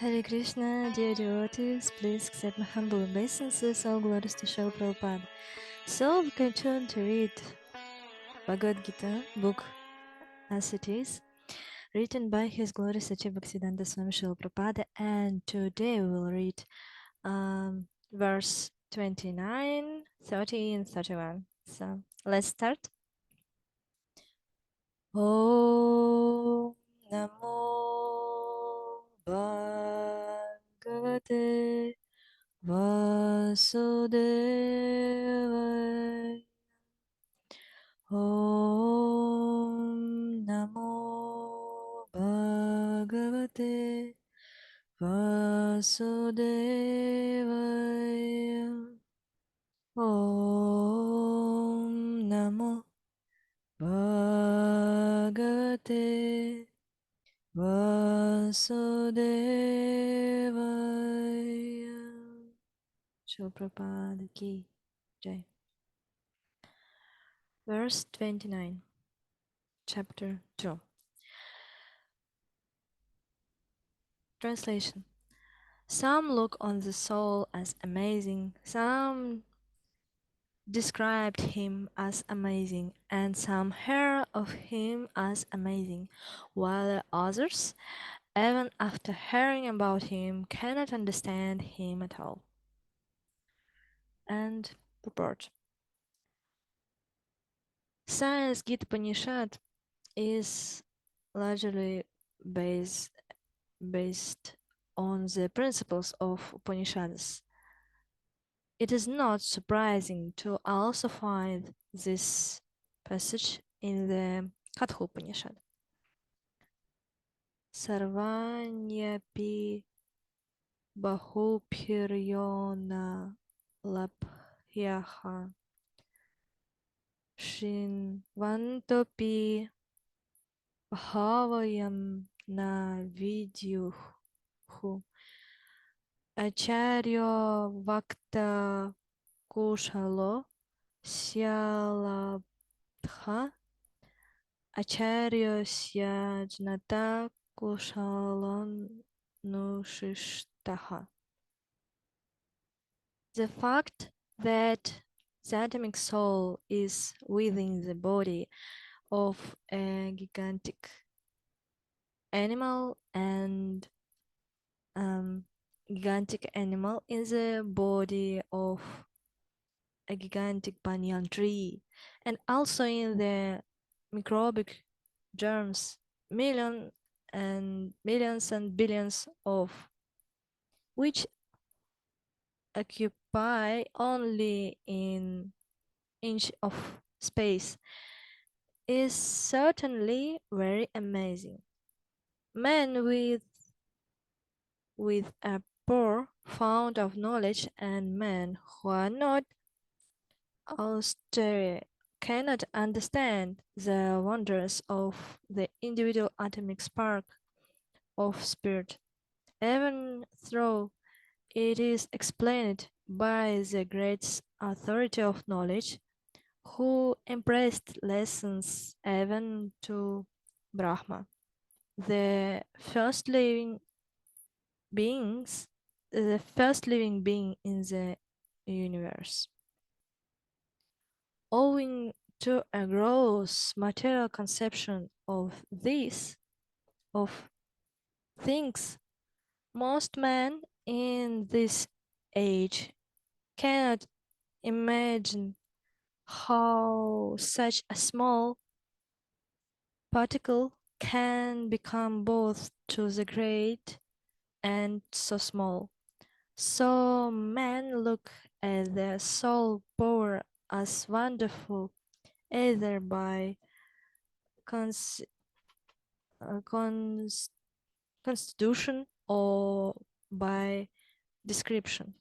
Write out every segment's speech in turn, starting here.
Hare Krishna, dear devotees, please accept my humble obeisances, all glories to Srila Prabhupada. So we continue to read Bhagavad-Gita book as it is, written by His Glorious Sachiv Bhaktisiddhanta Swami Srila Prabhupada, and today we will read verse 29, 30 and 31. So let's start. Om Namo Bhagavate Vasudevaya. Om Namo Bhagavate Vasudevaya. Om Namo Bhagavate Vasudevaya. Srila Prabhupada Ki Jai. Verse 29, chapter 2. Translation. Some look on the soul as amazing, some described him as amazing, and some hear of him as amazing, while others, even after hearing about him, cannot understand him at all. And purport. Science Gita Upanishad is largely based on the principles of Upanishads. It is not surprising to also find this passage in the Katha Upanishad. Sarvanyapi bahupiryona lapyaha shinvantopi bhavayam na vidyuhu acharya vakta kushalo syalabdha Acharyasya jnata kushalonusishtaha. The fact that the atomic soul is within the body of a gigantic animal and gigantic animal in the body of a gigantic banyan tree, and also in the microbic germs, millions and billions of which occupy only an inch of space, is certainly very amazing. Men with a poor fount of knowledge and men who are not austere cannot understand the wonders of the individual atomic spark of spirit, even though it is explained by the great authority of knowledge, who impressed lessons even to Brahma, the first living beings, the first living being in the universe. Owing to a gross material conception of things, most men in this age cannot imagine how such a small particle can become both to the great and so small. So men look at the soul power as wonderful either by constitution or by description.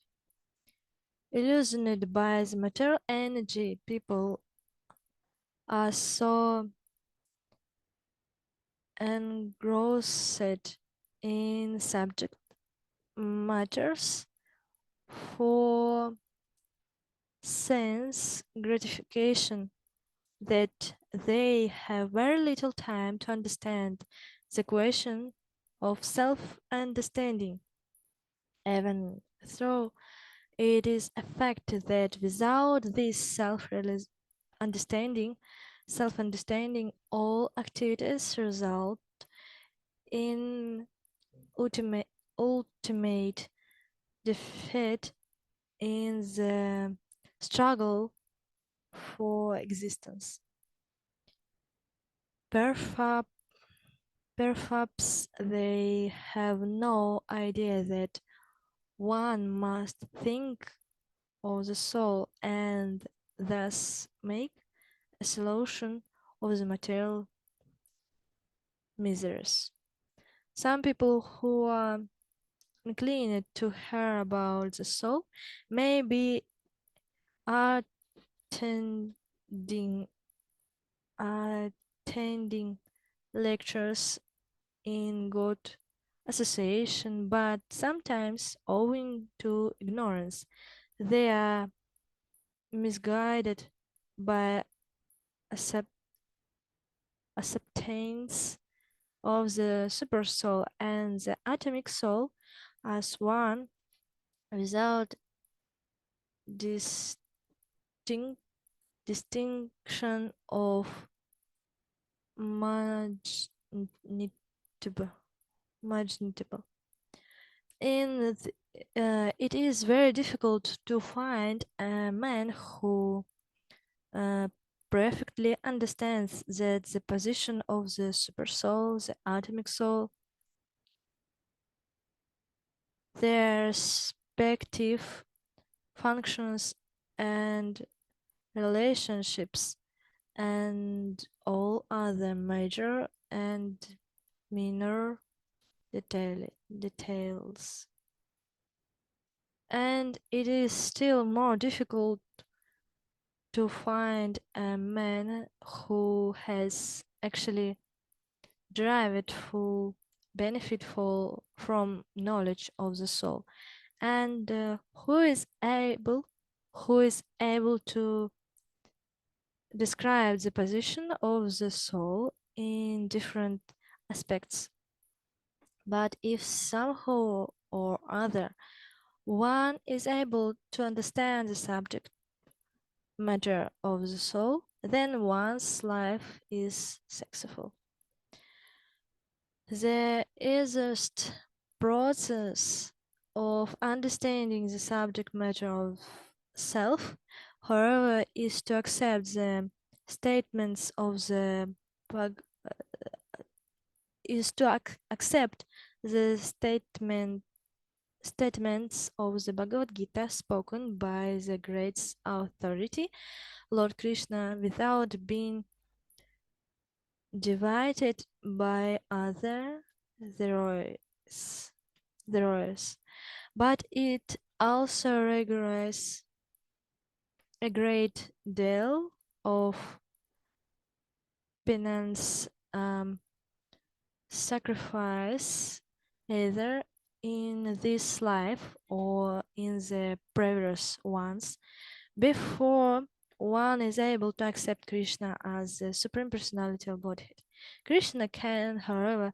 Illusioned by the material energy, people are so engrossed in subject matters for sense gratification that they have very little time to understand the question of self-understanding. even though it is a fact that without this understanding, self-understanding, all activities result in ultimate defeat in the struggle for existence. Perhaps, perhaps they have no idea that one must think of the soul and thus make a solution of the material miseries. Some people who are inclined to hear about the soul may be attending attending lectures in good association, but sometimes owing to ignorance, they are misguided by accept acceptance of the supersoul and the atomic soul as one without distinct distinction of magnitude. Magnitude. It is very difficult to find a man who uh, perfectly understands that the position of the supersoul, the atomic soul, their respective functions and relationships, and all other major and minor details. And it is still more difficult to find a man who has actually derived full benefit from knowledge of the soul, and who is able to describe the position of the soul in different aspects. But if somehow or other one is able to understand the subject matter of the soul, then one's life is successful. The easiest process of understanding the subject matter of self, however, is to accept the statements of the accept the statements of the Bhagavad-Gita spoken by the great authority, Lord Krishna, without being divided by other theories. But it also requires a great deal of penance, sacrifice, either in this life or in the previous ones, before one is able to accept Krishna as the Supreme Personality of Godhead. Krishna can, however,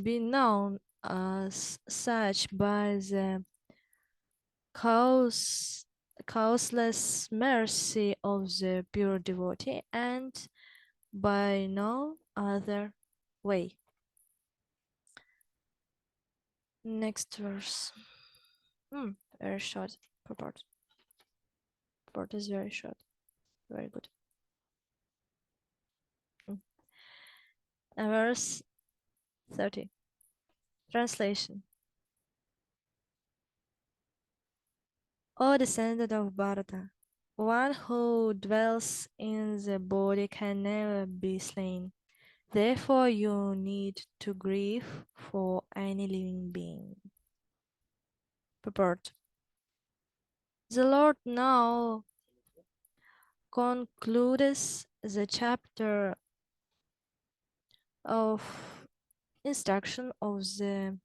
be known as such by the causeless mercy of the pure devotee and by no other way. Next verse. Very short purport. Purport is very short. Very good. Verse 30. Translation. O descendant of Bharata, one who dwells in the body can never be slain. Therefore you need to grieve for any living being. Purport. The Lord now concludes the chapter of instruction of the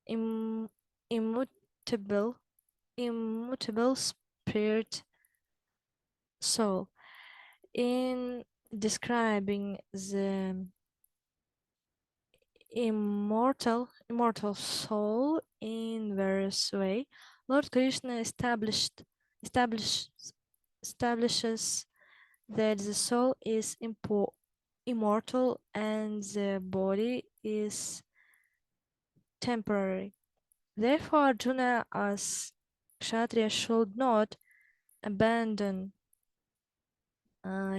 immutable spirit soul in describing the immortal soul in various way. Lord Krishna establishes that the soul is immortal and the body is temporary. Therefore, Arjuna as Kshatriya should not abandon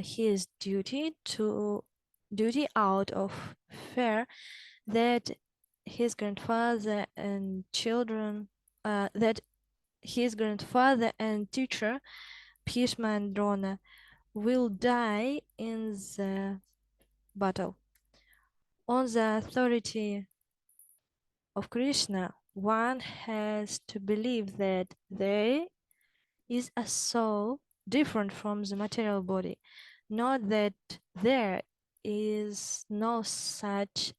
his duty out of fear that his grandfather and children that his grandfather and teacher Bhishma and Drona will die in the battle. On the authority of Krishna, one has to believe that there is a soul different from the material body, not that there is no such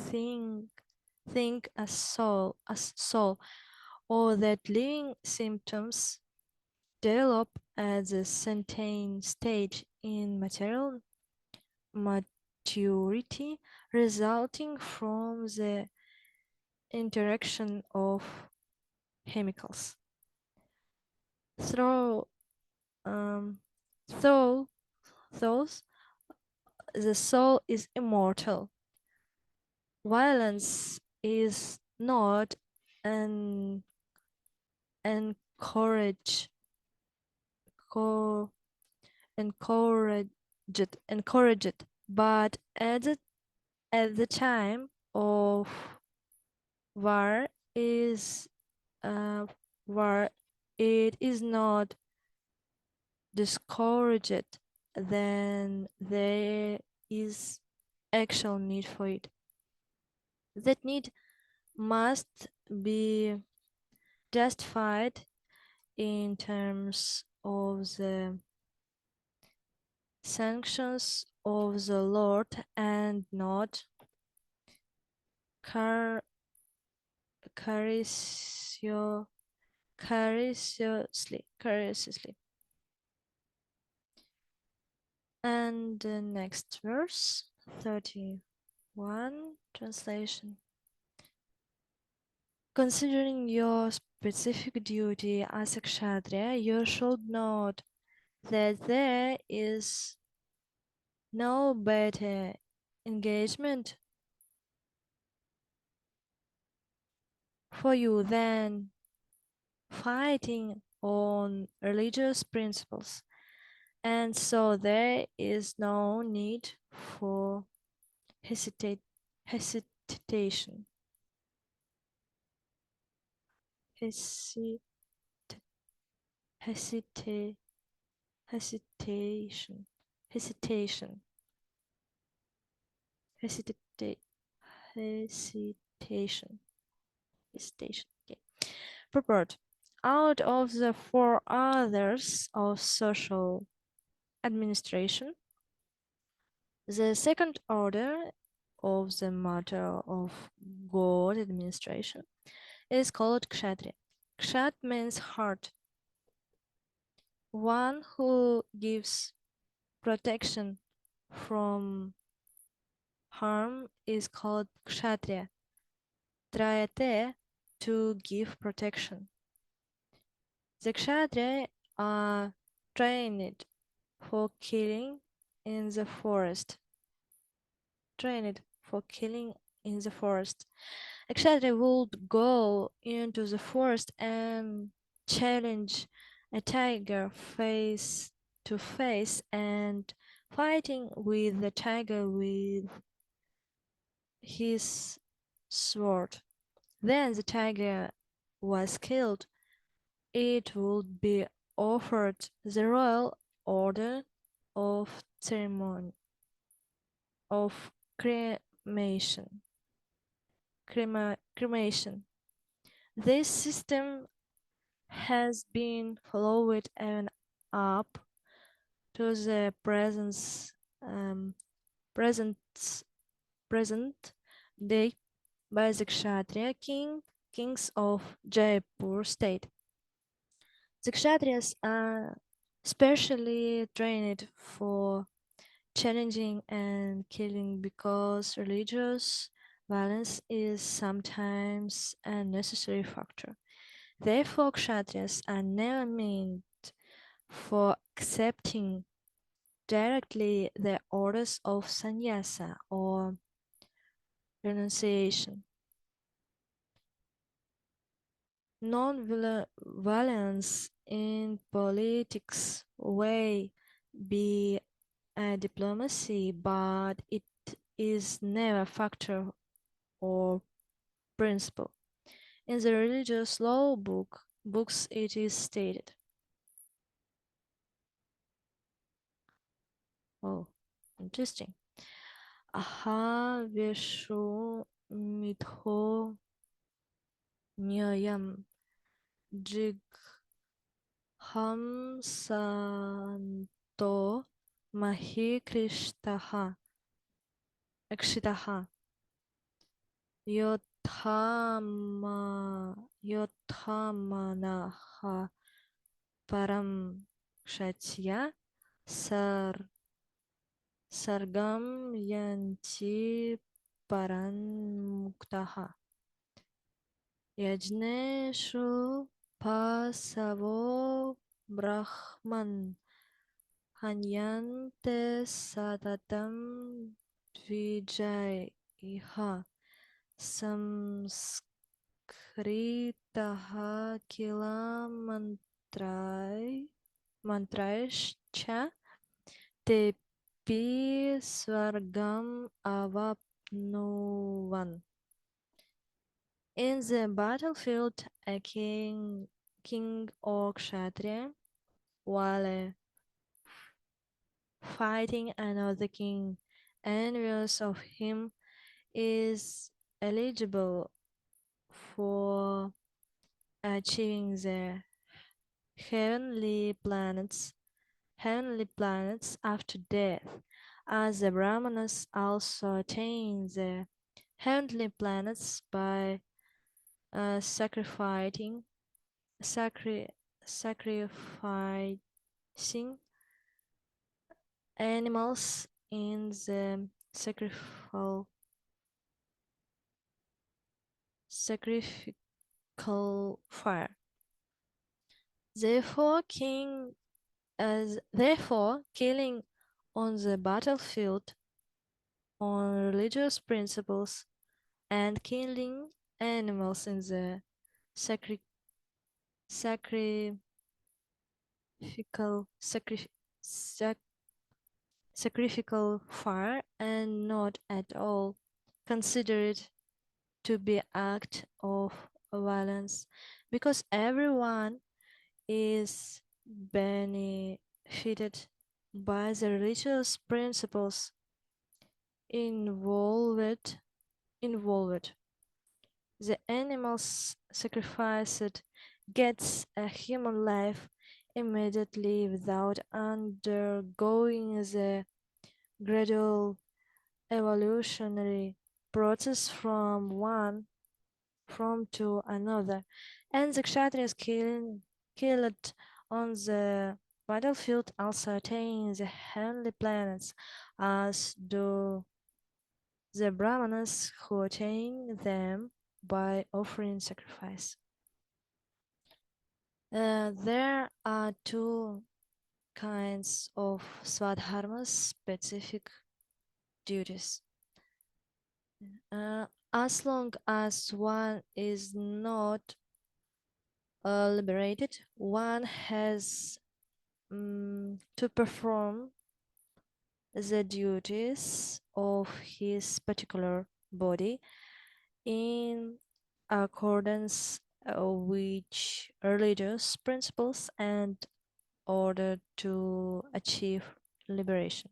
thing as soul, or that living symptoms develop at the certain stage in material maturity resulting from the interaction of chemicals. Through through those, the soul is immortal. Violence is not an encouraged co- encouraged, but at the time of war is war it is not discouraged, then there is actual need for it. That need must be justified in terms of the sanctions of the Lord and not car capriciously. And the next verse, 31, translation. Considering your specific duty as a kshatriya, you should note that there is no better engagement for you than fighting on religious principles, and so there is no need for hesitation. Hesi- hesita- hesitation. Hesitation. Hesitation. Hesitation. Hesitation. Okay. Purport. Out of the four others of social administration, the second order of the matter of God administration is called kshatriya. Kshat means heart. One who gives protection from harm is called kshatriya. Trayate, to give protection. The kshatriya are trained for killing in the forest. Trained for killing in the forest. A kshatriya would go into the forest and challenge a tiger face to face and fighting with the tiger with his sword. Then the tiger was killed. It would be offered the royal order of ceremony of cremation. Cremation. This system has been followed and up to the present present day by the Kshatriya kings of Jaipur state. The Kshatriyas are specially trained for challenging and killing because religious Violence is sometimes a necessary factor. Therefore, Kshatriyas are never meant for accepting directly the orders of sannyasa or renunciation. Non-violence in politics may be a diplomacy, but it is never factor or principle. In the religious law books it is stated. Oh, interesting. Aha Veshu Mitho Nyayam Jighamsanto Mahikrishtaha Akshitaha Yothamanaha Param Kshatya Sargam Yanti Paranmuktaha Yajneshu Pasavo Brahman Hanyante Satatam Dvijaiha Samskritaha Kila Mantraischa Tepi Swargam Avapnuvan. In the battlefield, a king or kshatriya, while fighting another king envious of him, is eligible for achieving the heavenly planets after death, as the Brahmanas also attain the heavenly planets by sacrificing animals in the sacrificial fire. Therefore, killing on the battlefield on religious principles and killing animals in the sacrificial sacrificial fire and not at all considered to be act of violence, because everyone is benefited by the religious principles involved. The animals sacrificed gets a human life immediately without undergoing the gradual evolutionary process from to another, and the kshatriyas killed on the battlefield also attain the heavenly planets, as do the brahmanas who attain them by offering sacrifice. There are two kinds of swadharmas, specific duties. As long as one is not liberated, one has to perform the duties of his particular body in accordance with religious principles and order to achieve liberation.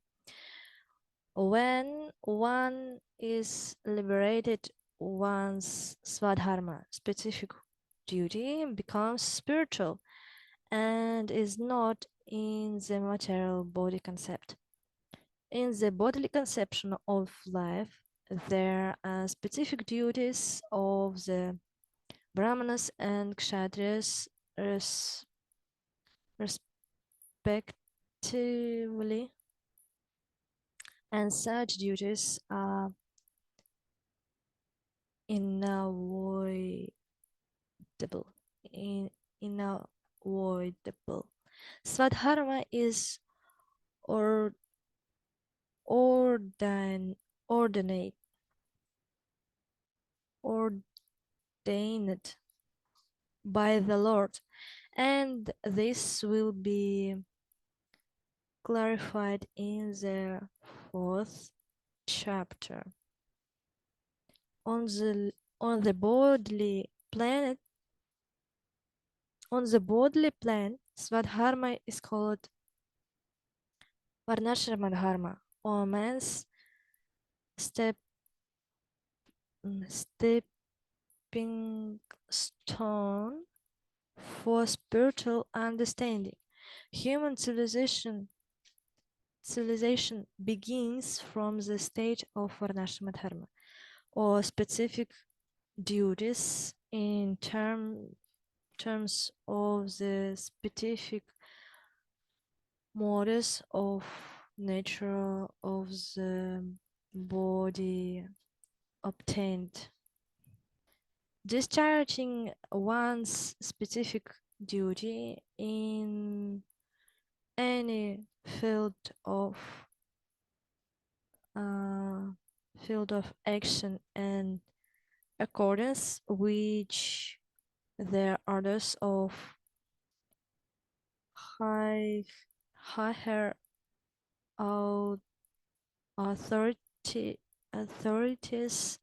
When one is liberated, one's swadharma, specific duty, becomes spiritual and is not in the material body concept. In the bodily conception of life, there are specific duties of the brahmanas and kshatriyas respectively, and such duties are unavoidable, in, unavoidable. Swadharma is or ordain, ordinate, ordained by the Lord, and this will be clarified in the fourth chapter. On the bodily planet, on the bodily plan, Swadharma is called Varnashramadharma, or man's stepping stone for spiritual understanding. Human civilization begins from the stage of Varnashramadharma, or specific duties in terms of the specific modes of nature of the body obtained. Discharging one's specific duty in any uh, field of action and accordance which the orders of higher authority authorities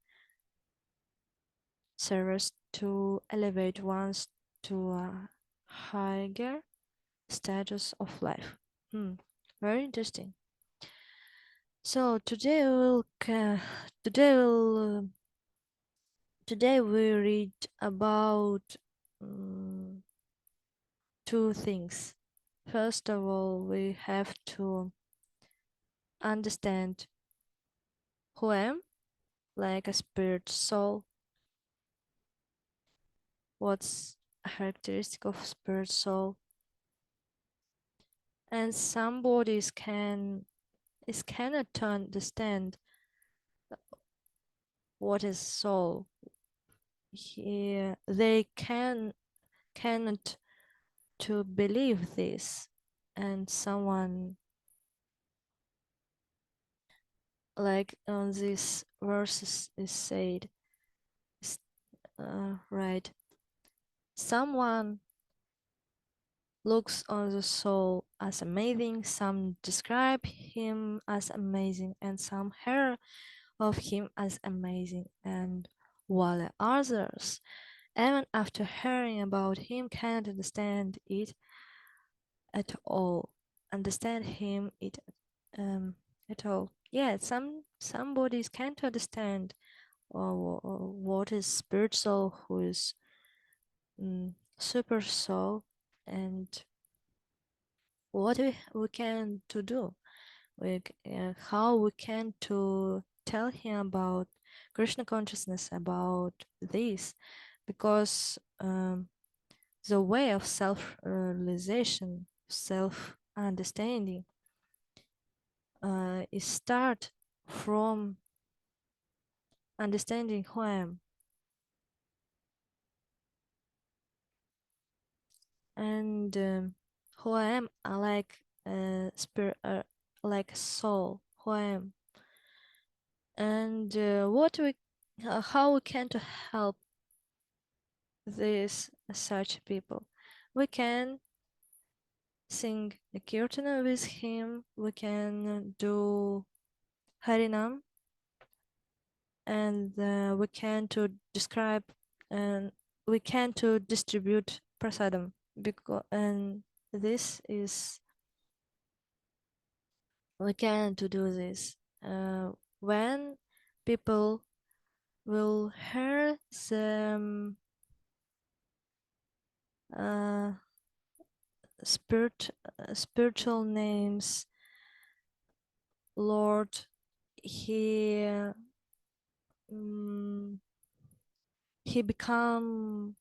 serves to elevate one's to a higher status of life. Very interesting. So today we read about two things. First of all, we have to understand who I am, like a spirit soul. What's a characteristic of spirit soul? And some bodies cannot understand what is soul. Here they cannot to believe this, and someone like on these verses is said, right? Someone looks on the soul as amazing, some describe him as amazing, and some hear of him as amazing, and while others, even after hearing about him, cannot understand it at all. Understand him it at all. Yeah, some bodies can't understand what is spirit soul, who is super soul, and what we can to do, how we can to tell him about Krishna consciousness, about this, because the way of self-realization, self-understanding is start from understanding who I am. And who I am, I like spirit, like a soul, who I am. And how we can to help these such people. We can sing a kirtana with him, we can do harinam, and we can to describe, and we can to distribute prasadam, because and this is we can to do this when people will hear the spiritual names. Lord, he he become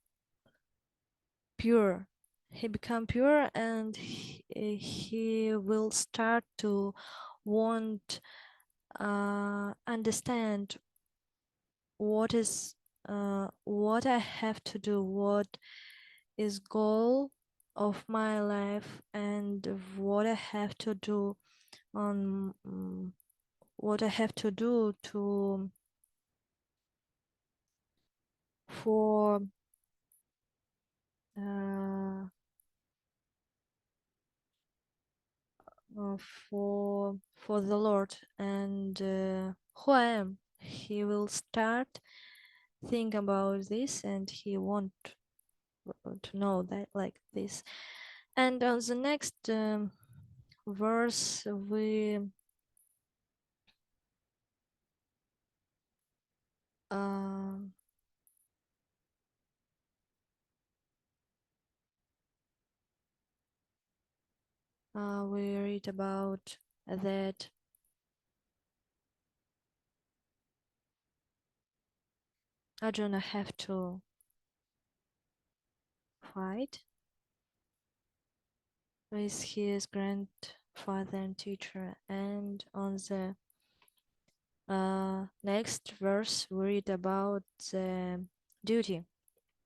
pure. He become pure, and he will start to want understand what is what I have to do, what is goal of my life, and what I have to do on what I have to do to for uh, uh, for the Lord, and who I am. He will start think about this, and he want to know that like this. And on the next verse, we uh, we read about that Arjuna have to fight with his grandfather and teacher. And on the next verse, we read about the duty.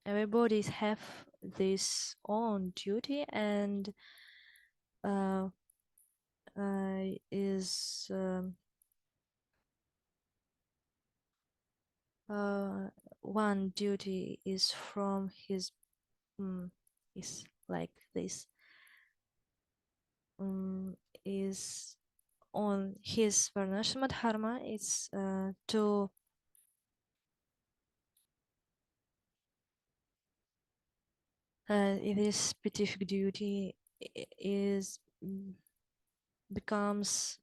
Everybody have this own duty, and uh, is one duty is from his is like this is on his Varnashram Dharma. It's to this specific duty is becomes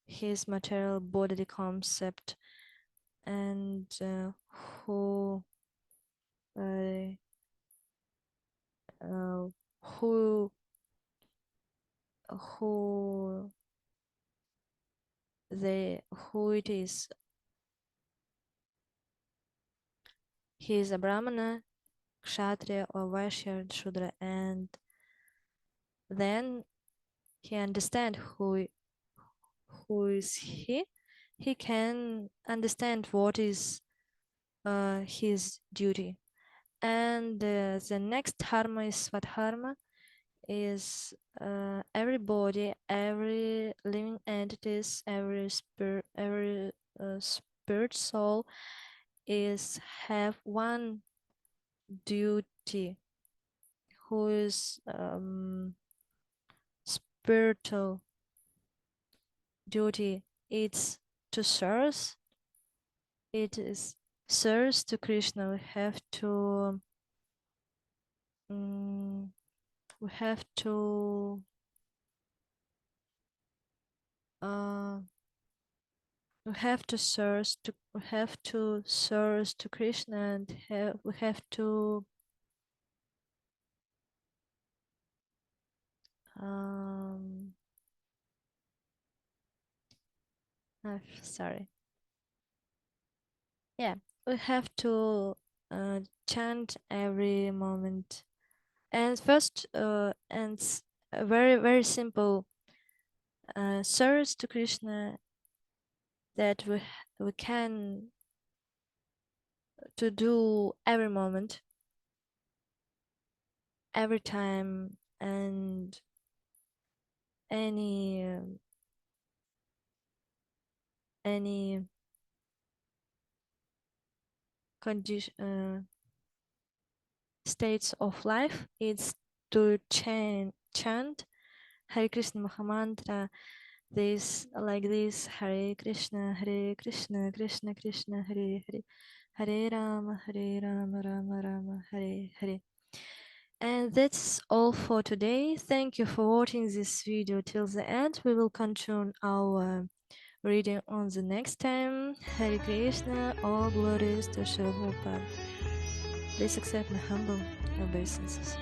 his material bodily concept, and who uh, uh, who who who it is. He is a Brahmana, Kshatriya, or Vaishya, Shudra, and then he understand who is he. He can understand what is his duty. And the next dharma is Swadharma, is everybody, every living entities, every spirit soul is have one duty, who is spiritual duty. It's to serve. It is serves to Krishna. We have to uh, we have to serve to Krishna, and we have to sorry, yeah, we have to chant every moment. And first and very very simple service to Krishna that we can to do every moment, every time, and any condition states of life. It's to chant Hare Krishna Mahamantra, this like this: Hare Krishna Krishna Krishna Hare Hare, Hare Rama Rama Rama Hare Hare. And that's all for today. Thank you for watching this video till the end. We will continue our reading on the next time. Hare Krishna, all glories to Srila Prabhupada. Please accept my humble obeisances.